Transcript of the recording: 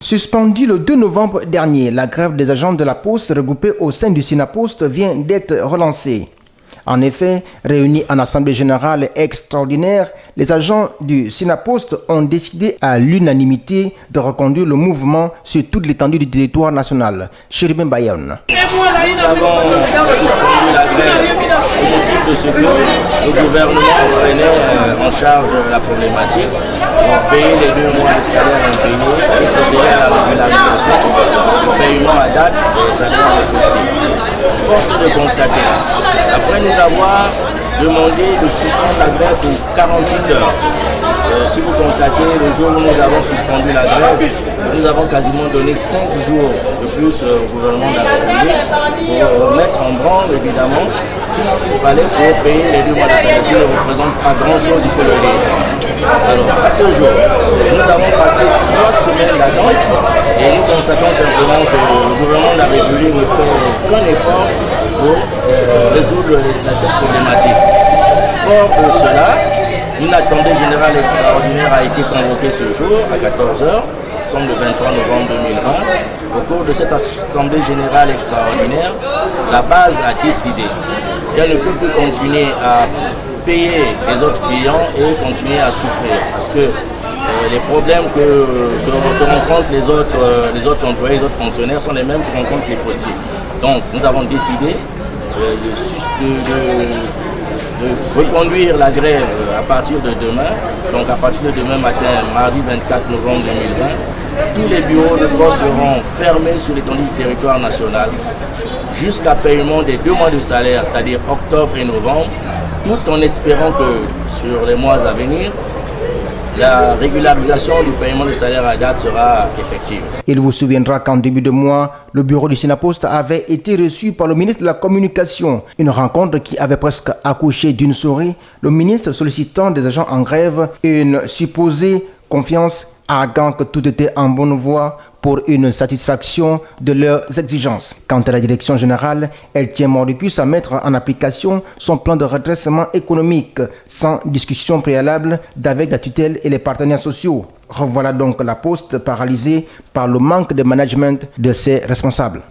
Suspendue le 2 novembre dernier, la grève des agents de la Poste regroupés au sein du SYNAPOST vient d'être relancée. En effet, réunis en assemblée générale extraordinaire, les agents du SYNAPOST ont décidé à l'unanimité de reconduire le mouvement sur toute l'étendue du territoire national. Chérubin Bayonne. Nous avons suspendu la grève au motif de ce que le gouvernement prenait en charge la problématique pour payer les 2 mois de salaire impayés et procéder à la régularisation du paiement à date des salaires des postiers. Force est de constater, après nous avoir demandé de suspendre la grève pour 48 heures, si vous constatez, le jour où nous avons suspendu la grève, nous avons quasiment donné 5 jours de plus au gouvernement de la République pour mettre en branle, évidemment, tout ce qu'il fallait pour payer les 2 mois de salaire qui ne représentent pas grand-chose, il faut le dire. Alors, à ce jour, nous avons passé 3 semaines d'attente et nous constatons simplement que le gouvernement de la République ne fait aucun effort pour résoudre cette problématique. Fort de cela, une assemblée générale extraordinaire a été convoquée ce jour à 14h, nous sommes le 23 novembre 2020. Au cours de cette assemblée générale extraordinaire, la base a décidé qu'elle ne peut plus continuer à payer les autres clients et continuer à souffrir. Parce que les problèmes que rencontrent les autres employés, les autres fonctionnaires sont les mêmes que rencontrent les postiers. Donc nous avons décidé de reconduire la grève à partir de demain. Donc à partir de demain matin, mardi 24 novembre 2020, tous les bureaux de poste seront fermés sur l'étendue du territoire national jusqu'à paiement des 2 mois de salaire, c'est-à-dire octobre et novembre, tout en espérant que sur les mois à venir, la régularisation du paiement de salaire à date sera effective. Il vous souviendra qu'en début de mois, le bureau du SYNAPOST avait été reçu par le ministre de la Communication. Une rencontre qui avait presque accouché d'une souris, le ministre sollicitant des agents en grève une supposée confiance, arguant que tout était en bonne voie pour une satisfaction de leurs exigences. Quant à la direction générale, elle tient mordicus à mettre en application son plan de redressement économique sans discussion préalable d'avec la tutelle et les partenaires sociaux. Revoilà donc la Poste paralysée par le manque de management de ses responsables.